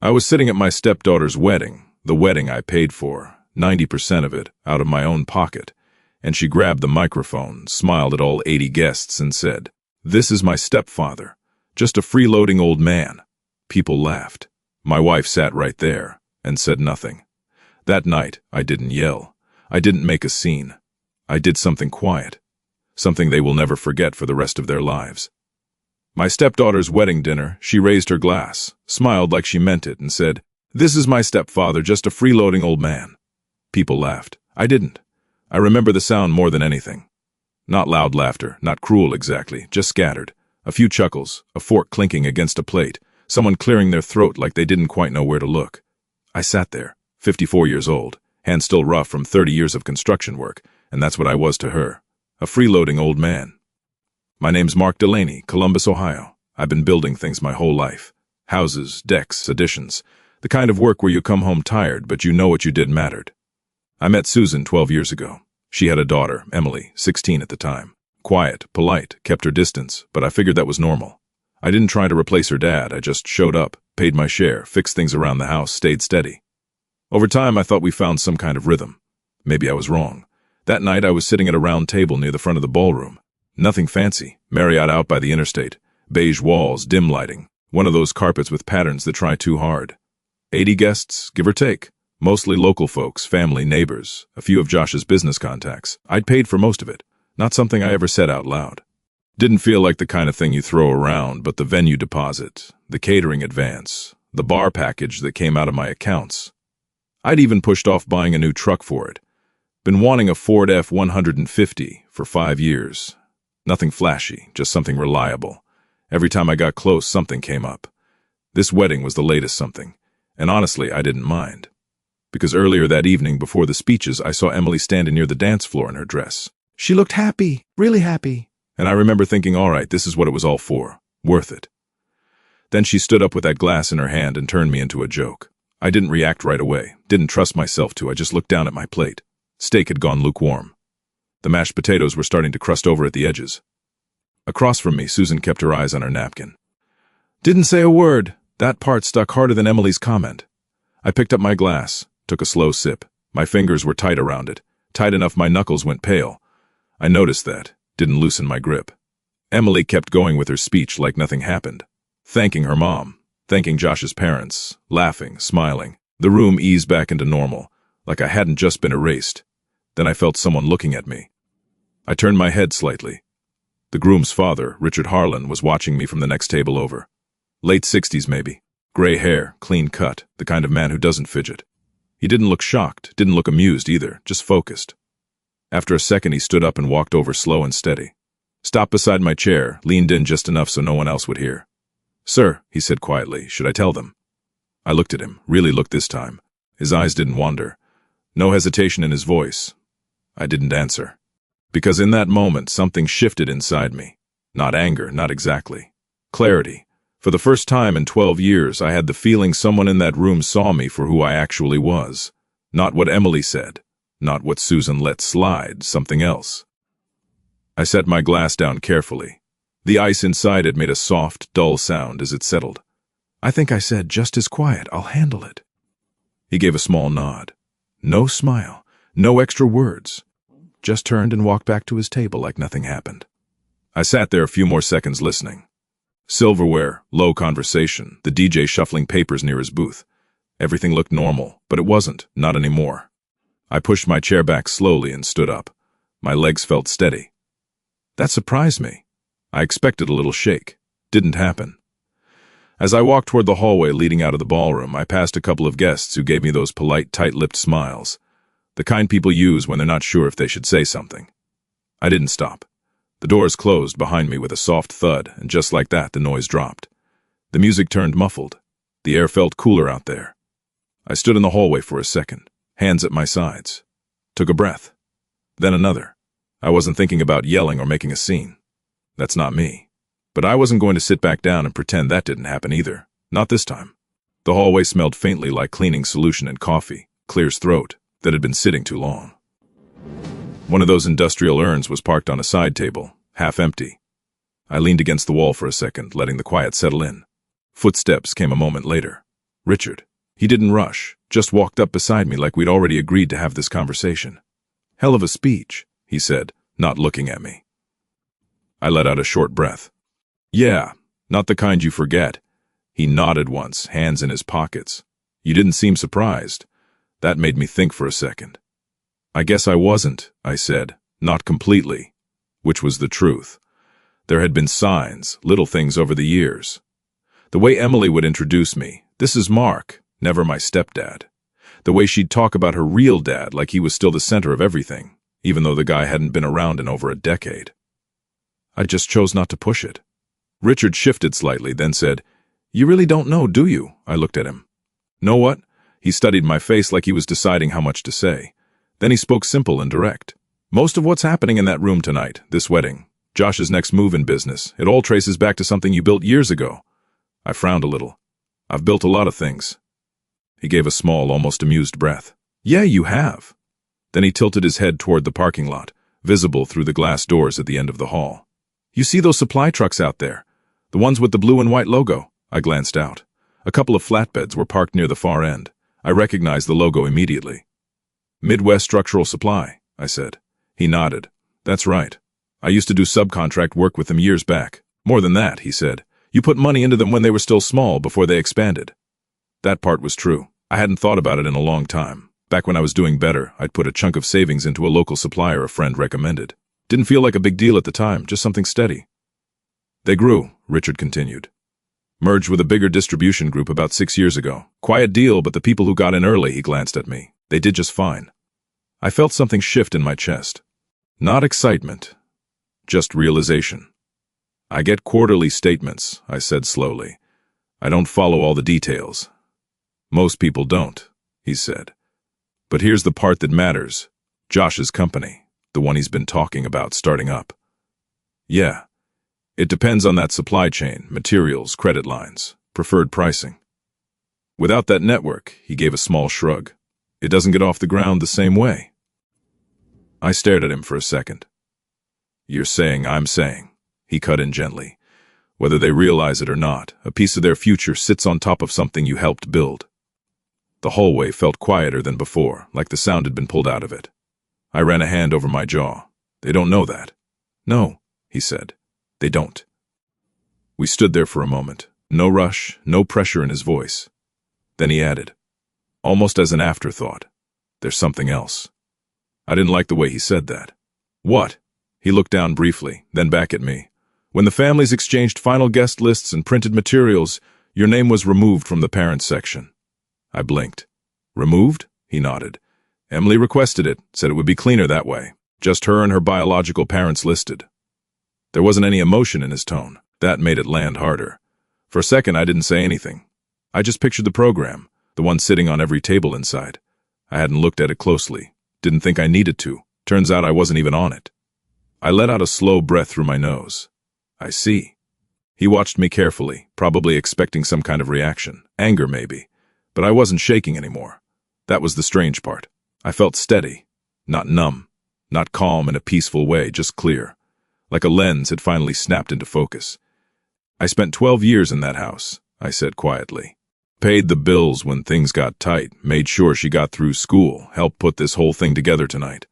I was sitting at my stepdaughter's wedding, the wedding I paid for, 90% of it out of my own pocket, and she grabbed the microphone, smiled at all 80 guests, and said, "This is my stepfather, just a freeloading old man." People laughed. My wife sat right there and said nothing. That night, I didn't yell. I didn't make a scene. I did something quiet, something they will never forget for the rest of their lives. My stepdaughter's wedding dinner, she raised her glass, smiled like she meant it, and said, "This is my stepfather, just a freeloading old man." People laughed. I didn't. I remember the sound more than anything. Not loud laughter, not cruel exactly, just scattered. A few chuckles, a fork clinking against a plate, someone clearing their throat like they didn't quite know where to look. I sat there, 54 years old, hands still rough from 30 years of construction work, and that's what I was to her, a freeloading old man. My name's Mark Delaney, Columbus, Ohio. I've been building things my whole life. Houses, decks, additions. The kind of work where you come home tired, but you know what you did mattered. I met Susan 12 years ago. She had a daughter, Emily, 16 at the time. Quiet, polite, kept her distance, but I figured that was normal. I didn't try to replace her dad. I just showed up, paid my share, fixed things around the house, stayed steady. Over time, I thought we found some kind of rhythm. Maybe I was wrong. That night, I was sitting at a round table near the front of the ballroom. Nothing fancy, Marriott out by the interstate. Beige walls, dim lighting. One of those carpets with patterns that try too hard. 80 guests, give or take. Mostly local folks, family, neighbors, a few of Josh's business contacts. I'd paid for most of it. Not something I ever said out loud. Didn't feel like the kind of thing you throw around, but the venue deposit, the catering advance, the bar package that came out of my accounts. I'd even pushed off buying a new truck for it. Been wanting a Ford F-150 for 5 years. Nothing flashy, just something reliable. Every time I got close, something came up. This wedding was the latest something, and honestly, I didn't mind. Because earlier that evening, before the speeches, I saw Emily standing near the dance floor in her dress. She looked happy, really happy. And I remember thinking, all right, this is what it was all for. Worth it. Then she stood up with that glass in her hand and turned me into a joke. I didn't react right away, didn't trust myself to. I just looked down at my plate. Steak had gone lukewarm. The mashed potatoes were starting to crust over at the edges. Across from me, Susan kept her eyes on her napkin. Didn't say a word. That part stuck harder than Emily's comment. I picked up my glass, took a slow sip. My fingers were tight around it, tight enough my knuckles went pale. I noticed that, didn't loosen my grip. Emily kept going with her speech like nothing happened. Thanking her mom, thanking Josh's parents, laughing, smiling. The room eased back into normal, like I hadn't just been erased. Then I felt someone looking at me. I turned my head slightly. The groom's father, Richard Harlan, was watching me from the next table over. Late 60s maybe. Gray hair, clean cut, the kind of man who doesn't fidget. He didn't look shocked, didn't look amused either, just focused. After a second, he stood up and walked over slow and steady. Stopped beside my chair, leaned in just enough so no one else would hear. "Sir," he said quietly, "should I tell them?" I looked at him, really looked this time. His eyes didn't wander. No hesitation in his voice. I didn't answer. Because in that moment, something shifted inside me. Not anger, not exactly. Clarity. For the first time in 12 years, I had the feeling someone in that room saw me for who I actually was. Not what Emily said. Not what Susan let slide, something else. I set my glass down carefully. The ice inside it made a soft, dull sound as it settled. I think I said, "Just as quiet, I'll handle it." He gave a small nod. No smile, no extra words. Just turned and walked back to his table like nothing happened. I sat there a few more seconds listening. Silverware, low conversation, the DJ shuffling papers near his booth. Everything looked normal, but it wasn't, not anymore. I pushed my chair back slowly and stood up. My legs felt steady. That surprised me. I expected a little shake. Didn't happen. As I walked toward the hallway leading out of the ballroom, I passed a couple of guests who gave me those polite, tight-lipped smiles. The kind people use when they're not sure if they should say something. I didn't stop. The doors closed behind me with a soft thud, and just like that, the noise dropped. The music turned muffled. The air felt cooler out there. I stood in the hallway for a second, hands at my sides. Took a breath. Then another. I wasn't thinking about yelling or making a scene. That's not me. But I wasn't going to sit back down and pretend that didn't happen either. Not this time. The hallway smelled faintly like cleaning solution and coffee, Clear's throat, that had been sitting too long. One of those industrial urns was parked on a side table, half empty. I leaned against the wall for a second, letting the quiet settle in. Footsteps came a moment later. Richard. He didn't rush, just walked up beside me like we'd already agreed to have this conversation. Hell of a speech, he said, not looking at me. I let out a short breath. Yeah, not the kind you forget. He nodded once, hands in his pockets. You didn't seem surprised. That made me think for a second. I guess I wasn't, I said, not completely, which was the truth. There had been signs, little things over the years. The way Emily would introduce me, this is Mark, never my stepdad. The way she'd talk about her real dad like he was still the center of everything, even though the guy hadn't been around in over a decade. I just chose not to push it. Richard shifted slightly, then said, You really don't know, do you? I looked at him. Know what? He studied my face like he was deciding how much to say. Then he spoke simple and direct. Most of what's happening in that room tonight, this wedding, Josh's next move in business, it all traces back to something you built years ago. I frowned a little. I've built a lot of things. He gave a small, almost amused breath. Yeah, you have. Then he tilted his head toward the parking lot, visible through the glass doors at the end of the hall. You see those supply trucks out there? The ones with the blue and white logo? I glanced out. A couple of flatbeds were parked near the far end. I recognized the logo immediately. Midwest Structural Supply, I said. He nodded. That's right. I used to do subcontract work with them years back. More than that, he said. You put money into them when they were still small before they expanded. That part was true. I hadn't thought about it in a long time. Back when I was doing better, I'd put a chunk of savings into a local supplier a friend recommended. Didn't feel like a big deal at the time, just something steady. They grew, Richard continued. Merged with a bigger distribution group about 6 years ago. Quiet deal, but the people who got in early, he glanced at me. They did just fine. I felt something shift in my chest. Not excitement, just realization. I get quarterly statements, I said slowly. I don't follow all the details. Most people don't, he said. But here's the part that matters. Josh's company, the one he's been talking about starting up. Yeah. It depends on that supply chain, materials, credit lines, preferred pricing. Without that network, he gave a small shrug. It doesn't get off the ground the same way. I stared at him for a second. You're saying I'm saying, he cut in gently. Whether they realize it or not, a piece of their future sits on top of something you helped build. The hallway felt quieter than before, like the sound had been pulled out of it. I ran a hand over my jaw. They don't know that. No, he said. They don't. We stood there for a moment. No rush, no pressure in his voice. Then he added, almost as an afterthought, there's something else. I didn't like the way he said that. What? He looked down briefly, then back at me. When the families exchanged final guest lists and printed materials, your name was removed from the parents section. I blinked. Removed? He nodded. Emily requested it, said it would be cleaner that way. Just her and her biological parents listed. There wasn't any emotion in his tone. That made it land harder. For a second, I didn't say anything. I just pictured the program, the one sitting on every table inside. I hadn't looked at it closely. Didn't think I needed to. Turns out I wasn't even on it. I let out a slow breath through my nose. I see. He watched me carefully, probably expecting some kind of reaction. Anger, maybe. But I wasn't shaking anymore. That was the strange part. I felt steady. Not numb. Not calm in a peaceful way, just clear. Like a lens had finally snapped into focus. I spent 12 years in that house, I said quietly. Paid the bills when things got tight, made sure she got through school, helped put this whole thing together tonight.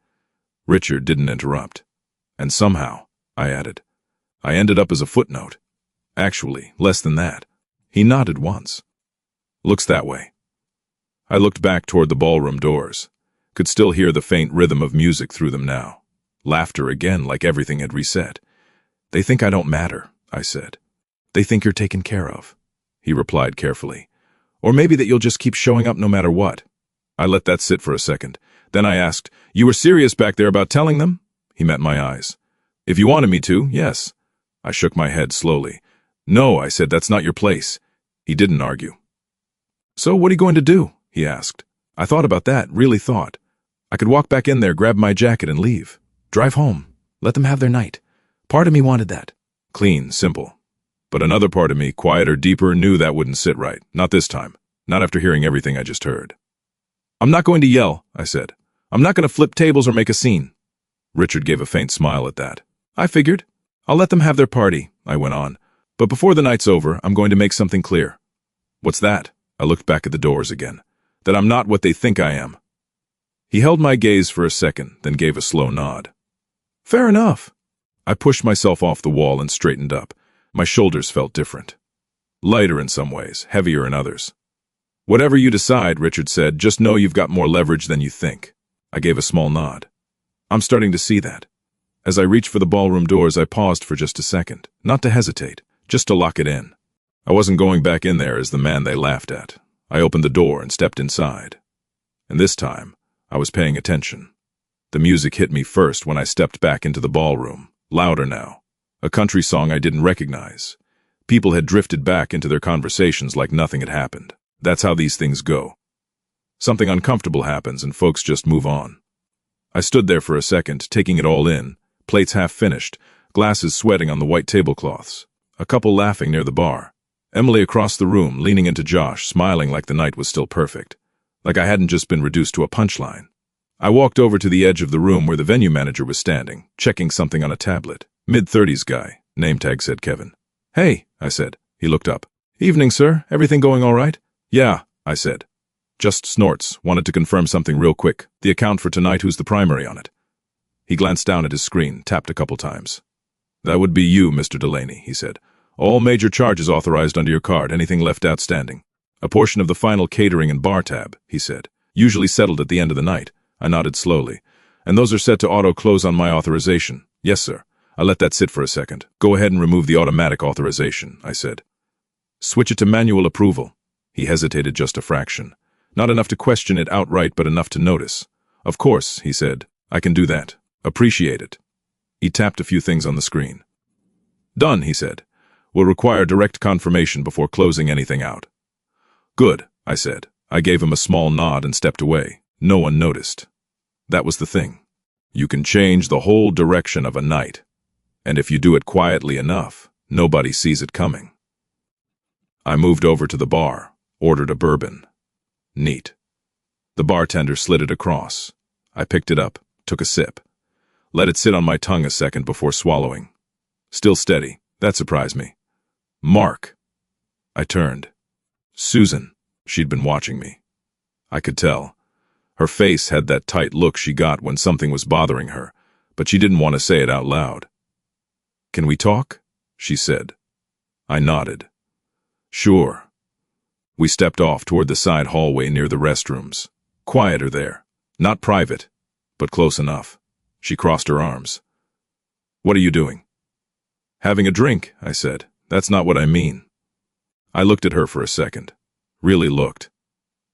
Richard didn't interrupt. And somehow, I added, I ended up as a footnote. Actually, less than that. He nodded once. Looks that way. I looked back toward the ballroom doors. Could still hear the faint rhythm of music through them now. Laughter again, like everything had reset. They think I don't matter, I said. They think you're taken care of, he replied carefully. Or maybe that you'll just keep showing up no matter what. I let that sit for a second. Then I asked, You were serious back there about telling them? He met my eyes. If you wanted me to, yes. I shook my head slowly. No, I said, that's not your place. He didn't argue. So what are you going to do? He asked. I thought about that, really thought. I could walk back in there, grab my jacket, and leave. Drive home. Let them have their night. Part of me wanted that. Clean, simple. But another part of me, quieter, deeper, knew that wouldn't sit right. Not this time. Not after hearing everything I just heard. I'm not going to yell, I said. I'm not going to flip tables or make a scene. Richard gave a faint smile at that. I figured. I'll let them have their party, I went on. But before the night's over, I'm going to make something clear. What's that? I looked back at the doors again. That I'm not what they think I am. He held my gaze for a second, then gave a slow nod. Fair enough. I pushed myself off the wall and straightened up. My shoulders felt different. Lighter in some ways, heavier in others. Whatever you decide, Richard said, just know you've got more leverage than you think. I gave a small nod. I'm starting to see that. As I reached for the ballroom doors, I paused for just a second, not to hesitate, just to lock it in. I wasn't going back in there as the man they laughed at. I opened the door and stepped inside. And this time, I was paying attention. The music hit me first when I stepped back into the ballroom, louder now. A country song I didn't recognize. People had drifted back into their conversations like nothing had happened. That's how these things go. Something uncomfortable happens and folks just move on. I stood there for a second, taking it all in, plates half finished, glasses sweating on the white tablecloths, a couple laughing near the bar, Emily across the room leaning into Josh, smiling like the night was still perfect, like I hadn't just been reduced to a punchline. I walked over to the edge of the room where the venue manager was standing, checking something on a tablet. Mid-30s guy, name tag said Kevin. Hey, I said. He looked up. Evening, sir. Everything going all right? Yeah, I said. Just snorts. Wanted to confirm something real quick. The account for tonight, who's the primary on it? He glanced down at his screen, tapped a couple times. That would be you, Mr. Delaney, he said. All major charges authorized under your card. Anything left outstanding? A portion of the final catering and bar tab, he said. Usually settled at the end of the night. I nodded slowly. And those are set to auto-close on my authorization. Yes, sir. I let that sit for a second. Go ahead and remove the automatic authorization, I said. Switch it to manual approval. He hesitated just a fraction. Not enough to question it outright, but enough to notice. Of course, he said. I can do that. Appreciate it. He tapped a few things on the screen. Done, he said. Will require direct confirmation before closing anything out. Good, I said. I gave him a small nod and stepped away. No one noticed. That was the thing. You can change the whole direction of a night. And if you do it quietly enough, nobody sees it coming. I moved over to the bar, ordered a bourbon. Neat. The bartender slid it across. I picked it up, took a sip. Let it sit on my tongue a second before swallowing. Still steady. That surprised me. Mark. I turned. Susan. She'd been watching me. I could tell. Her face had that tight look she got when something was bothering her, but she didn't want to say it out loud. Can we talk? She said. I nodded. Sure. We stepped off toward the side hallway near the restrooms. Quieter there. Not private, but close enough. She crossed her arms. What are you doing? Having a drink, I said. That's not what I mean. I looked at her for a second. Really looked.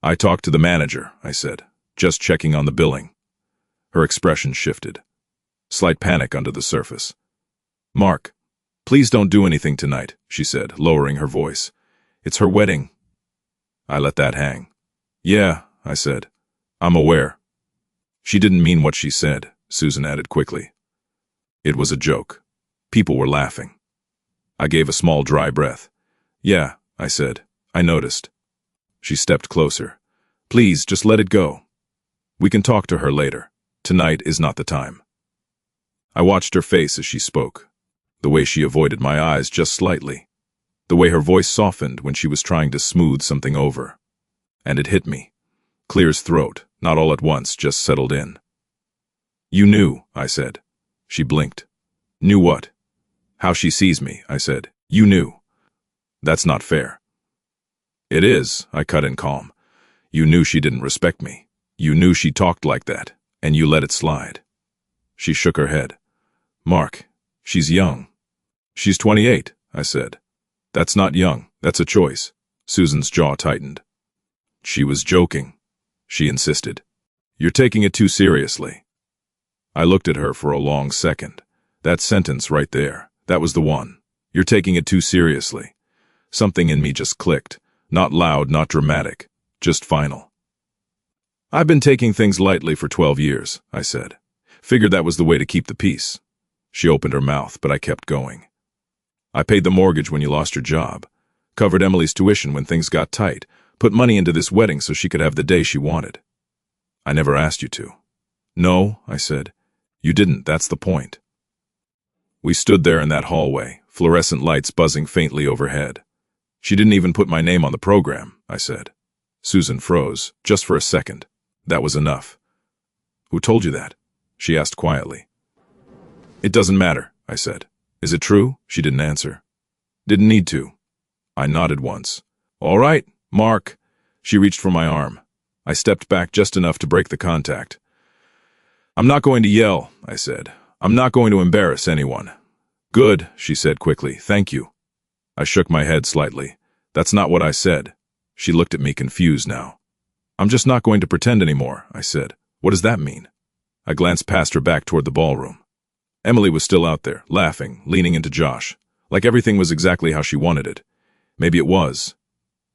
I talked to the manager, I said. Just checking on the billing. Her expression shifted. Slight panic under the surface. Mark, please don't do anything tonight, she said, lowering her voice. It's her wedding. I let that hang. Yeah, I said. I'm aware. She didn't mean what she said, Susan added quickly. It was a joke. People were laughing. I gave a small dry breath. Yeah, I said. I noticed. She stepped closer. Please, just let it go. We can talk to her later. Tonight is not the time. I watched her face as she spoke. The way she avoided my eyes just slightly. The way her voice softened when she was trying to smooth something over. And it hit me. Clear as throat, not all at once, just settled in. You knew, I said. She blinked. Knew what? How she sees me, I said. You knew. That's not fair. It is, I cut in calm. You knew she didn't respect me. You knew she talked like that, and you let it slide. She shook her head. Mark, she's young. She's 28, I said. That's not young, that's a choice. Susan's jaw tightened. She was joking, she insisted. You're taking it too seriously. I looked at her for a long second. That sentence right there, that was the one. You're taking it too seriously. Something in me just clicked. Not loud, not dramatic, just final. I've been taking things lightly for 12 years, I said. Figured that was the way to keep the peace. She opened her mouth, but I kept going. I paid the mortgage when you lost your job. Covered Emily's tuition when things got tight. Put money into this wedding so she could have the day she wanted. I never asked you to. No, I said. You didn't, that's the point. We stood there in that hallway, fluorescent lights buzzing faintly overhead. She didn't even put my name on the program, I said. Susan froze, just for a second. That was enough. Who told you that? She asked quietly. It doesn't matter, I said. Is it true? She didn't answer. Didn't need to. I nodded once. All right, Mark. She reached for my arm. I stepped back just enough to break the contact. I'm not going to yell, I said. I'm not going to embarrass anyone. Good, she said quickly. Thank you. I shook my head slightly. That's not what I said. She looked at me confused now. I'm just not going to pretend anymore, I said. What does that mean? I glanced past her back toward the ballroom. Emily was still out there, laughing, leaning into Josh, like everything was exactly how she wanted it. Maybe it was.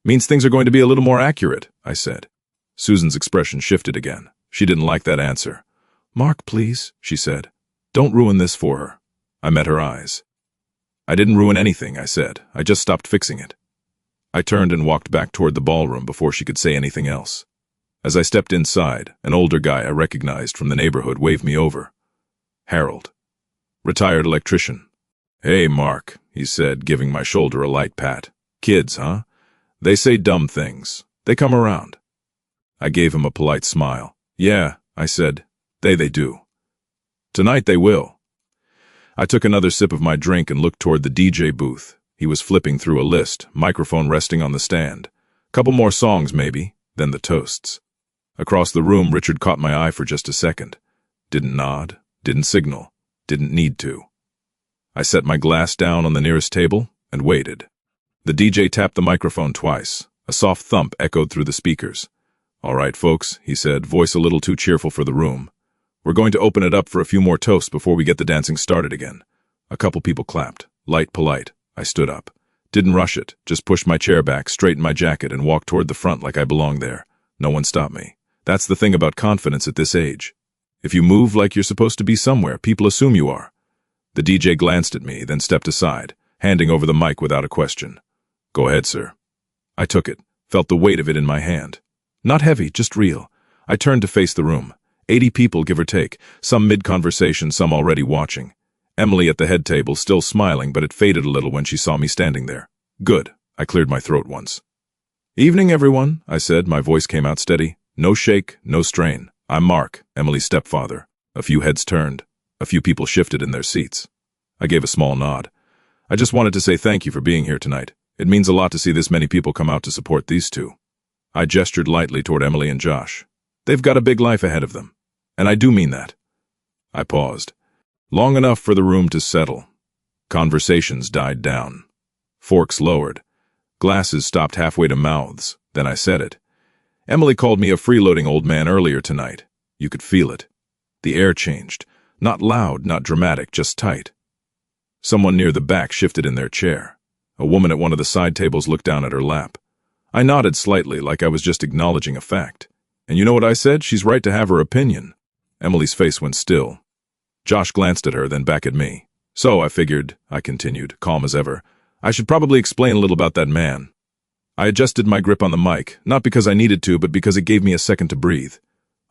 Means things are going to be a little more accurate, I said. Susan's expression shifted again. She didn't like that answer. Mark, please, she said. Don't ruin this for her. I met her eyes. I didn't ruin anything, I said. I just stopped fixing it. I turned and walked back toward the ballroom before she could say anything else. As I stepped inside, an older guy I recognized from the neighborhood waved me over. Harold. Retired electrician. Hey, Mark, he said, giving my shoulder a light pat. Kids, huh? They say dumb things. They come around. I gave him a polite smile. Yeah, I said. They do. Tonight they will. I took another sip of my drink and looked toward the DJ booth. He was flipping through a list, microphone resting on the stand. Couple more songs, maybe, then the toasts. Across the room, Richard caught my eye for just a second. Didn't nod, didn't signal, didn't need to. I set my glass down on the nearest table and waited. The DJ tapped the microphone twice. A soft thump echoed through the speakers. All right, folks, he said, voice a little too cheerful for the room. We're going to open it up for a few more toasts before we get the dancing started again. A couple people clapped. Light, polite. I stood up. Didn't rush it, just pushed my chair back, straightened my jacket, and walked toward the front like I belonged there. No one stopped me. That's the thing about confidence at this age. If you move like you're supposed to be somewhere, people assume you are. The DJ glanced at me, then stepped aside, handing over the mic without a question. Go ahead, sir. I took it, felt the weight of it in my hand. Not heavy, just real. I turned to face the room. 80 people, give or take, some mid-conversation, some already watching. Emily at the head table, still smiling, but it faded a little when she saw me standing there. Good. I cleared my throat once. Evening, everyone, I said. My voice came out steady. No shake, no strain. I'm Mark, Emily's stepfather. A few heads turned. A few people shifted in their seats. I gave a small nod. I just wanted to say thank you for being here tonight. It means a lot to see this many people come out to support these two. I gestured lightly toward Emily and Josh. They've got a big life ahead of them. And I do mean that. I paused. Long enough for the room to settle. Conversations died down. Forks lowered. Glasses stopped halfway to mouths. Then I said it. Emily called me a freeloading old man earlier tonight. You could feel it. The air changed. Not loud, not dramatic, just tight. Someone near the back shifted in their chair. A woman at one of the side tables looked down at her lap. I nodded slightly, like I was just acknowledging a fact. And you know what I said? She's right to have her opinion. Emily's face went still. Josh glanced at her, then back at me. So, I figured, I continued, calm as ever, I should probably explain a little about that man. I adjusted my grip on the mic, not because I needed to, but because it gave me a second to breathe.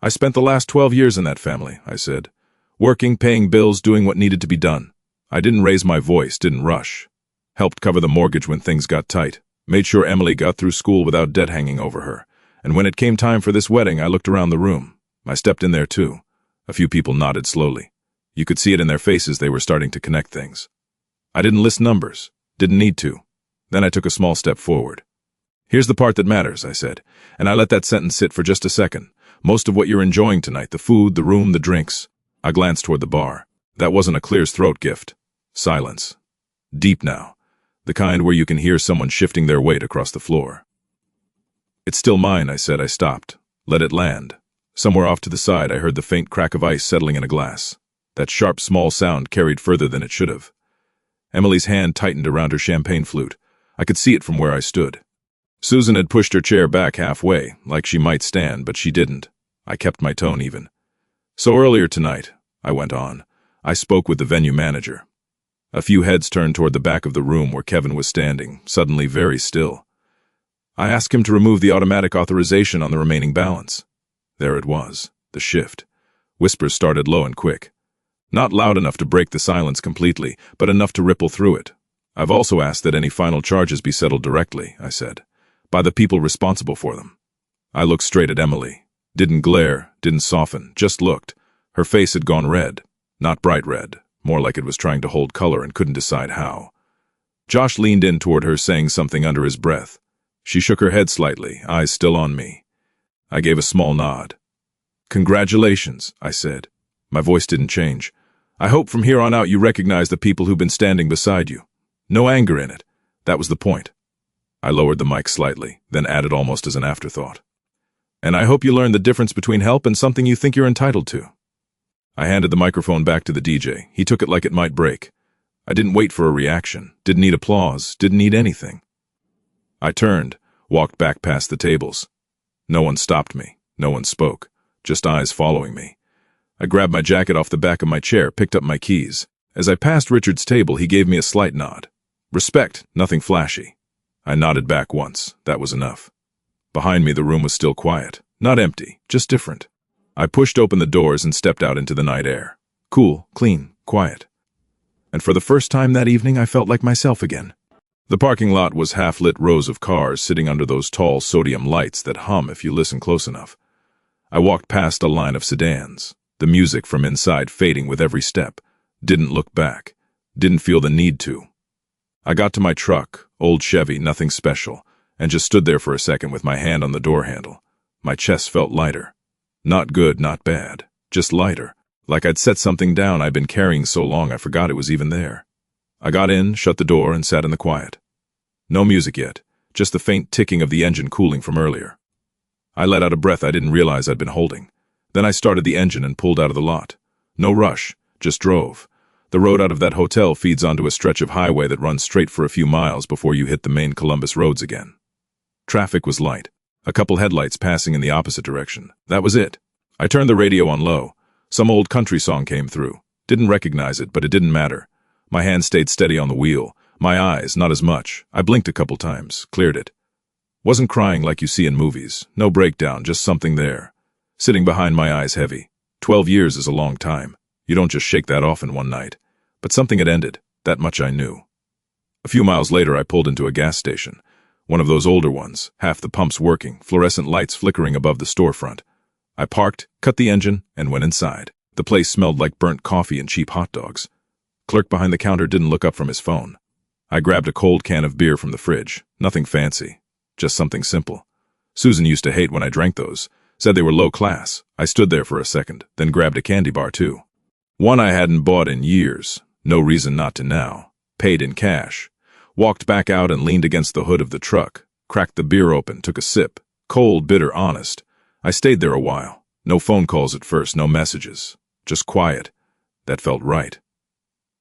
I spent the last 12 years in that family, I said. Working, paying bills, doing what needed to be done. I didn't raise my voice, didn't rush. Helped cover the mortgage when things got tight. Made sure Emily got through school without debt hanging over her. And when it came time for this wedding, I looked around the room. I stepped in there too. A few people nodded slowly. You could see it in their faces, they were starting to connect things. I didn't list numbers. Didn't need to. Then I took a small step forward. Here's the part that matters, I said, and I let that sentence sit for just a second. Most of what you're enjoying tonight, the food, the room, the drinks. I glanced toward the bar. That wasn't a clear throat gift. Silence. Deep now. The kind where you can hear someone shifting their weight across the floor. It's still mine, I said. I stopped. Let it land. Somewhere off to the side, I heard the faint crack of ice settling in a glass. That sharp, small sound carried further than it should have. Emily's hand tightened around her champagne flute. I could see it from where I stood. Susan had pushed her chair back halfway, like she might stand, but she didn't. I kept my tone even. So earlier tonight, I went on, I spoke with the venue manager. A few heads turned toward the back of the room where Kevin was standing, suddenly very still. I asked him to remove the automatic authorization on the remaining balance. There it was, the shift. Whispers started low and quick. Not loud enough to break the silence completely, but enough to ripple through it. I've also asked that any final charges be settled directly, I said, by the people responsible for them. I looked straight at Emily. Didn't glare, didn't soften, just looked. Her face had gone red. Not bright red, more like it was trying to hold color and couldn't decide how. Josh leaned in toward her, saying something under his breath. She shook her head slightly, eyes still on me. I gave a small nod. "Congratulations," I said. My voice didn't change. "I hope from here on out you recognize the people who've been standing beside you. No anger in it. That was the point." I lowered the mic slightly, then added almost as an afterthought. "And I hope you learn the difference between help and something you think you're entitled to." I handed the microphone back to the DJ. He took it like it might break. I didn't wait for a reaction, didn't need applause, didn't need anything. I turned, walked back past the tables. No one stopped me, no one spoke, just eyes following me. I grabbed my jacket off the back of my chair, picked up my keys. As I passed Richard's table, he gave me a slight nod. Respect, nothing flashy. I nodded back once, that was enough. Behind me the room was still quiet, not empty, just different. I pushed open the doors and stepped out into the night air. Cool, clean, quiet. And for the first time that evening I felt like myself again. The parking lot was half-lit rows of cars sitting under those tall sodium lights that hum if you listen close enough. I walked past a line of sedans, the music from inside fading with every step. Didn't look back, didn't feel the need to. I got to my truck, old Chevy, nothing special, and just stood there for a second with my hand on the door handle. My chest felt lighter. Not good, not bad, just lighter, like I'd set something down I'd been carrying so long I forgot it was even there. I got in, shut the door, and sat in the quiet. No music yet, just the faint ticking of the engine cooling from earlier. I let out a breath I didn't realize I'd been holding. Then I started the engine and pulled out of the lot. No rush, just drove. The road out of that hotel feeds onto a stretch of highway that runs straight for a few miles before you hit the main Columbus roads again. Traffic was light. A couple headlights passing in the opposite direction. That was it. I turned the radio on low. Some old country song came through. Didn't recognize it, but it didn't matter. My hand stayed steady on the wheel. My eyes, not as much. I blinked a couple times, cleared it. Wasn't crying like you see in movies. No breakdown, just something there. Sitting behind my eyes heavy. 12 years is a long time. You don't just shake that off in one night. But something had ended. That much I knew. A few miles later, I pulled into a gas station. One of those older ones, half the pumps working, fluorescent lights flickering above the storefront. I parked, cut the engine, and went inside. The place smelled like burnt coffee and cheap hot dogs. Clerk behind the counter didn't look up from his phone. I grabbed a cold can of beer from the fridge. Nothing fancy, just something simple. Susan used to hate when I drank those, said they were low class. I stood there for a second, then grabbed a candy bar too. One I hadn't bought in years, no reason not to now. Paid in cash. Walked back out and leaned against the hood of the truck, cracked the beer open, took a sip. Cold, bitter, honest. I stayed there a while. No phone calls at first, no messages. Just quiet. That felt right.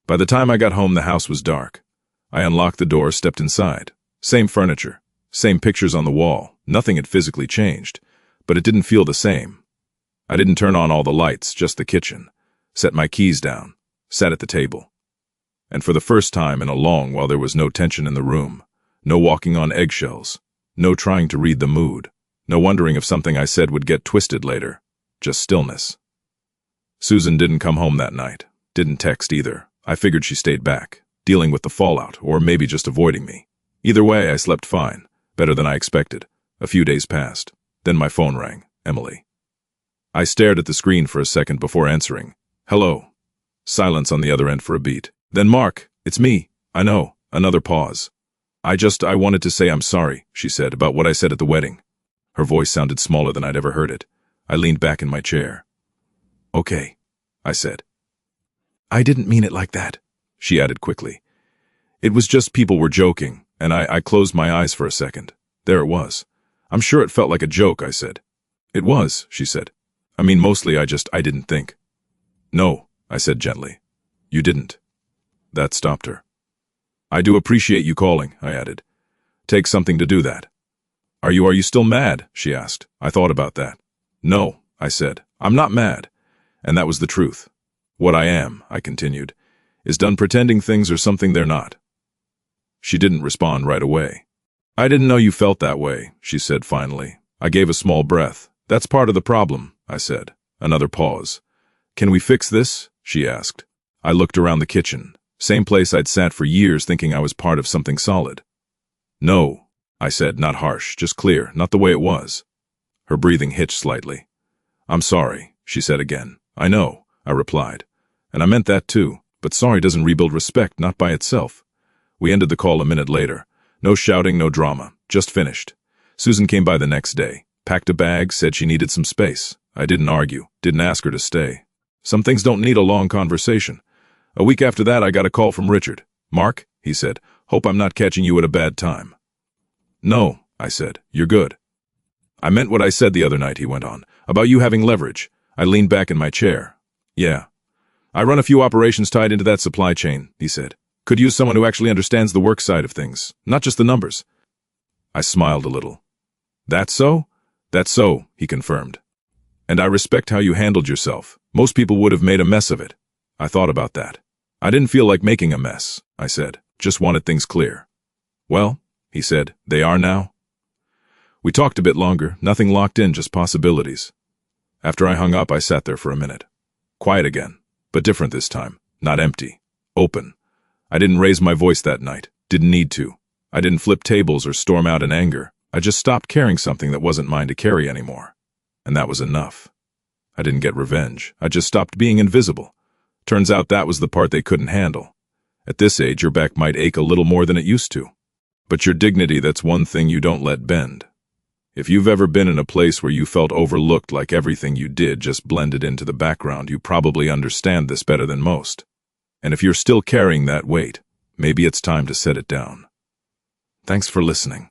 By the time I got home, the house was dark. I unlocked the door, stepped inside. Same furniture, same pictures on the wall. Nothing had physically changed, but it didn't feel the same. I didn't turn on all the lights, just the kitchen. Set my keys down, sat at the table. And for the first time in a long while there was no tension in the room, no walking on eggshells, no trying to read the mood, no wondering if something I said would get twisted later, just stillness. Susan didn't come home that night, didn't text either. I figured she stayed back, dealing with the fallout, or maybe just avoiding me. Either way, I slept fine, better than I expected. A few days passed, then my phone rang, Emily. I stared at the screen for a second before answering. Hello. Silence on the other end for a beat. Then Mark, it's me. I know. Another pause. I wanted to say I'm sorry, she said, about what I said at the wedding. Her voice sounded smaller than I'd ever heard it. I leaned back in my chair. Okay, I said. I didn't mean it like that, she added quickly. It was just people were joking, and I closed my eyes for a second. There it was. I'm sure it felt like a joke, I said. It was, she said. I mean, mostly I didn't think. No, I said gently. You didn't. That stopped her. I do appreciate you calling, I added. Takes something to do that. Are you still mad? She asked. I thought about that. No, I said. I'm not mad. And that was the truth. What I am, I continued, is done pretending things are something they're not. She didn't respond right away. I didn't know you felt that way, she said finally. I gave a small breath. That's part of the problem, I said. Another pause. Can we fix this? She asked. I looked around the kitchen. Same place I'd sat for years thinking I was part of something solid. No, I said, not harsh, just clear, not the way it was. Her breathing hitched slightly. "I'm sorry," she said again. "I know," I replied. "And I meant that too, but sorry doesn't rebuild respect, not by itself." We ended the call a minute later. No shouting, no drama, just finished. Susan came by the next day, packed a bag, said she needed some space. I didn't argue, didn't ask her to stay. Some things don't need a long conversation. A week after that, I got a call from Richard. "Mark," he said, "hope I'm not catching you at a bad time." "No," I said, "you're good." "I meant what I said the other night," he went on, "about you having leverage." I leaned back in my chair. "Yeah. I run a few operations tied into that supply chain," he said. "Could use someone who actually understands the work side of things, not just the numbers." I smiled a little. "That's so?" "That's so," he confirmed. "And I respect how you handled yourself. Most people would have made a mess of it." I thought about that. "I didn't feel like making a mess," I said. "Just wanted things clear." "Well," he said, "they are now." We talked a bit longer, nothing locked in, just possibilities. After I hung up, I sat there for a minute. Quiet again, but different this time. Not empty. Open. I didn't raise my voice that night. Didn't need to. I didn't flip tables or storm out in anger. I just stopped carrying something that wasn't mine to carry anymore. And that was enough. I didn't get revenge. I just stopped being invisible. Turns out that was the part they couldn't handle. At this age, your back might ache a little more than it used to. But your dignity, that's one thing you don't let bend. If you've ever been in a place where you felt overlooked, like everything you did just blended into the background, you probably understand this better than most. And if you're still carrying that weight, maybe it's time to set it down. Thanks for listening.